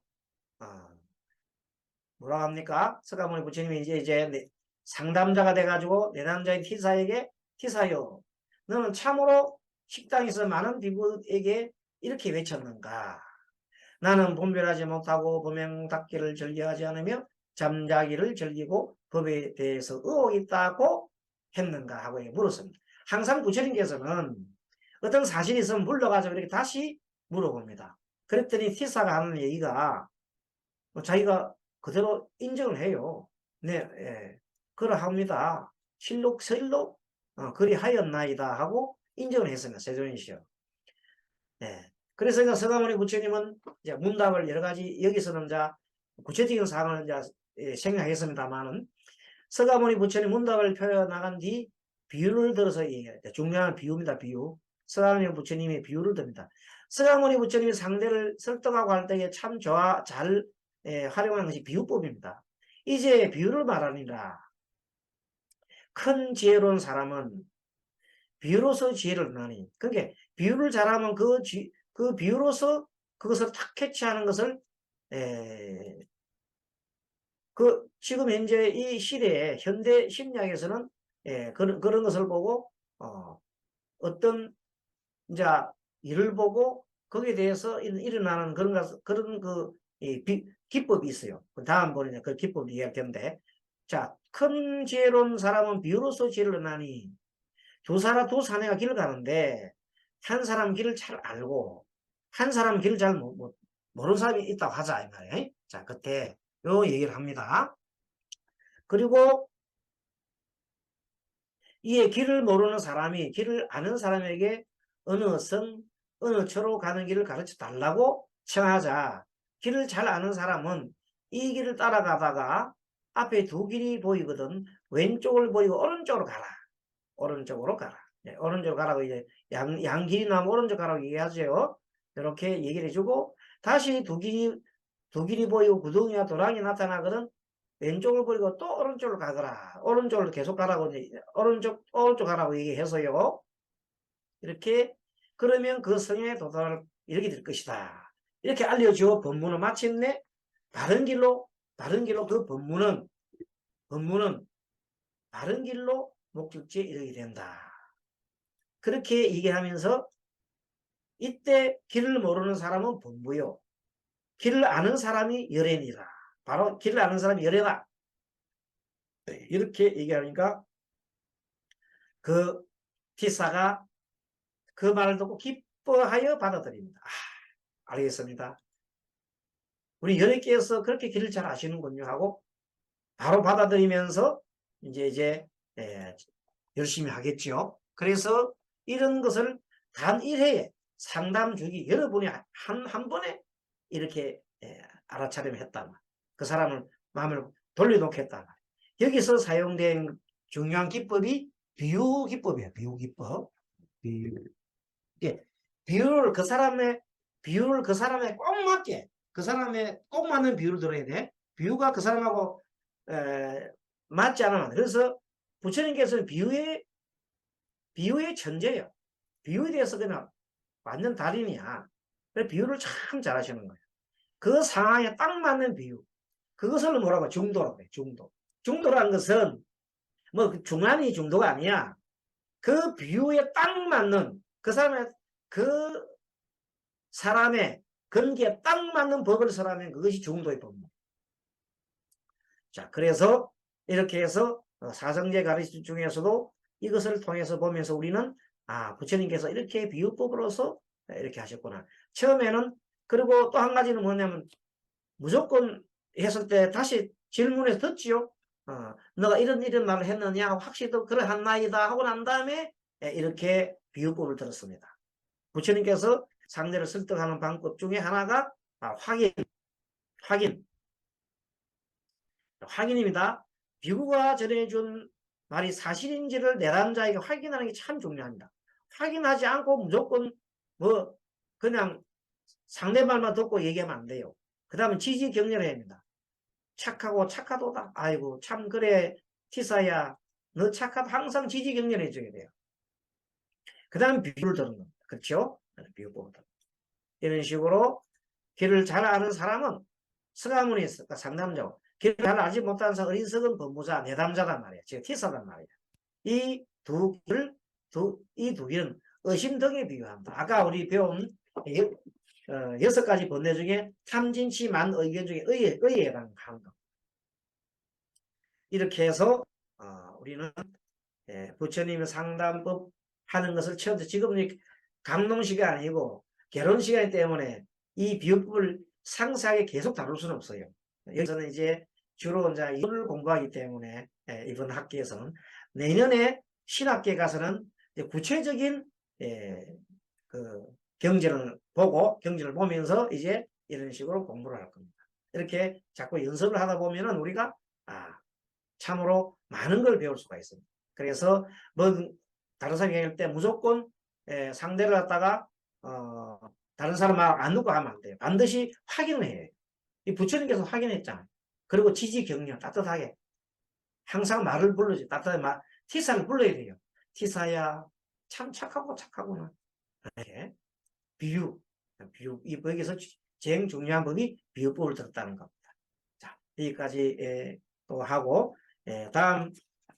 뭐라고 합니까? 서가모니 부처님이 이제 상담자가 돼가지고 내담자인 티사에게 티사요, 너는 참으로 식당에서 많은 비구에게 이렇게 외쳤는가? 나는 분별하지 못하고 범행닦기를 즐겨하지 않으며 잠자기를 즐기고 법에 대해서 의혹이 있다고 했는가 하고 물었습니다. 항상 부처님께서는 어떤 사실이 있으면 불러가지고 이렇게 다시 물어봅니다. 그랬더니 티사가 하는 얘기가 자기가 그대로 인정을 해요. 네, 그러합니다. 실록 그리하였나이다 하고 인정을 했습니다. 세존이시여. 그래서 서가모니 부처님은 이제 문답을 여러 가지 여기서는 구체적인 사항을 생각했습니다만은 서가모니 부처님 문답을 표현나간 뒤 비유를 들어서 얘기해요. 중요한 비유입니다. 비유. 서가모니 부처님의 비유를 듭니다. 서가모니 부처님이 상대를 설득하고 할 때에 참 잘 활용하는 것이 비유법입니다. 이제 비유를 말하니라. 큰 지혜로운 사람은 비유로서 지혜를 나니. 그러니까 비유를 잘하면 그 비유로서 그것을 탁 캐치하는 것을 지금 현재 이 시대에 현대 심리학에서는 그런 것을 보고 어떤 이제 일을 보고 거기에 대해서 일어나는 그런 기법이 있어요. 그 다음번에 그 기법을 이야기할 텐데, 자, 큰 지혜로운 사람은 비유로서 지혜를 나니 두 사내가 길을 가는데 한 사람 길을 잘 알고 한 사람 길을 잘 모르는 사람이 있다고 하자 이 말이에요. 자, 그때 요 얘기를 합니다. 그리고 이에 길을 모르는 사람이 길을 아는 사람에게 어느 처로 가는 길을 가르쳐 달라고 청하자. 길을 잘 아는 사람은 이 길을 따라가다가 앞에 두 길이 보이거든 왼쪽을 보이고 오른쪽으로 가라. 오른쪽으로 가라. 네, 오른쪽으로 가라고 이제 양 길이 나면 오른쪽 가라고 얘기하죠. 이렇게 얘기를 해주고 다시 두 길이 보이고 구덩이와 도랑이 나타나거든 왼쪽을 보이고 또 오른쪽으로 가거라. 오른쪽으로 계속 가라고 오른쪽 가라고 얘기해서요. 이렇게 그러면 그 성에 도달을 이렇게 될 것이다. 이렇게 알려주어 본문을 마침내 바른 길로 그 본문은 바른 길로 목적지에 이르게 된다. 그렇게 얘기하면서 이때 길을 모르는 사람은 본무요. 길을 아는 사람이 열애니라. 바로 길을 아는 사람이 열애다. 이렇게 얘기하니까 그 티사가 그 말을 듣고 기뻐하여 받아들입니다. 알겠습니다. 우리 열애께서 그렇게 길을 잘 아시는군요 하고 바로 받아들이면서 이제 열심히 하겠죠. 그래서 이런 것을 단 1회에 상담 주기 여러분이 한 번에 이렇게 알아차림을 했다. 그 사람을 마음을 돌려놓겠다. 여기서 사용된 중요한 기법이 비유 기법이에요. 비유 기법. 비유를 그 사람의 꼭 맞게 그 사람의 꼭 맞는 비유를 들어야 돼. 비유가 그 사람하고 맞지 않으면 그래서 부처님께서는 비유의 천재예요. 비유에 대해서 그냥 완전 달인이야. 그래서 비유를 참 잘하시는 거예요. 그 상황에 딱 맞는 비유. 그것을 뭐라고 중도라고 해요. 중도. 중도라는 것은 뭐 중간이 중도가 아니야. 그 비유에 딱 맞는 그 사람의 근기에 딱 맞는 법을 설하면 그것이 중도의 법입니다. 자, 그래서 이렇게 해서 사성제 가르침 중에서도 이것을 통해서 보면서 우리는 부처님께서 이렇게 비유법으로서 이렇게 하셨구나. 처음에는 그리고 또 한 가지는 뭐냐면 무조건 했을 때 다시 질문해서 듣지요. 너가 이런 말을 했느냐 확실히 또 그러한 나이다 하고 난 다음에 이렇게 비유법을 들었습니다. 부처님께서 상대를 설득하는 방법 중에 하나가 확인입니다. 비구가 전해준 말이 사실인지를 내담자에게 확인하는 게 참 중요합니다. 확인하지 않고 무조건 그냥 상대 말만 듣고 얘기하면 안 돼요. 그 다음에 지지경렬해야 합니다. 착하도다. 아이고 참 그래 티사야 너 착하다. 항상 지지경렬해 줘야 돼요. 그 다음 비유를 듣는 겁니다. 그렇죠? 비유법을 듣는. 이런 식으로 길을 잘 아는 사람은 서가문이 있을까 상담자고 길을 잘 알지 못하는 사람 어린석은 법무자 내담자단 말이야. 즉 티사단 말이야. 이 두 길은 의심 등에 비유한다. 아까 우리 배운 6가지 번뇌 중에 탐진치만 의견 중에 의에 해당하는 거. 이렇게 해서 우리는 부처님의 상담법 하는 것을 처음부터 지금은 강론식이 아니고 결혼시간이기 때문에 이 비유법을 상세하게 계속 다룰 수는 없어요. 여기서는 이제 주로 이제 이론을 공부하기 때문에 이번 학기에서는 내년에 신학기에 가서는 구체적인 그 경전을 보면서 이제 이런 식으로 공부를 할 겁니다. 이렇게 자꾸 연습을 하다 보면은 우리가 참으로 많은 걸 배울 수가 있습니다. 그래서 다른 사람이 얘기할 때 무조건 상대를 갖다가 다른 사람 말 안 듣고 하면 안 돼요. 반드시 확인을 해야 해요. 이 부처님께서 확인했잖아요. 그리고 지지경련 따뜻하게 항상 말을 불러줘. 따뜻하게 티사를 불러야 돼요. 티사야 참 착하구나. 이렇게 비유 여기서 제일 중요한 법이 비유법을 들었다는 겁니다. 자, 여기까지 또 하고 다음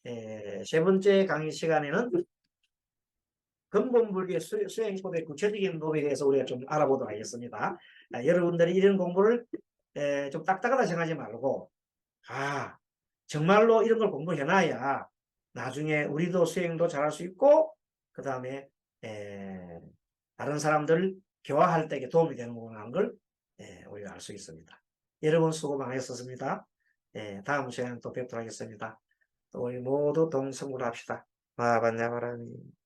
세 번째 강의 시간에는 근본불교의 수행법의 구체적인 법에 대해서 우리가 좀 알아보도록 하겠습니다. 여러분들이 이런 공부를 좀 딱딱하다 생각하지 말고, 정말로 이런 걸 공부해놔야 나중에 우리도 수행도 잘할 수 있고, 그 다음에 다른 사람들 교화할 때 도움이 되는구나 하는 걸 우리가 알 수 있습니다. 여러분 수고 많으셨습니다. 다음 시간에 또 뵙도록 하겠습니다. 또 우리 모두 동성구를 합시다. 마반야바라니.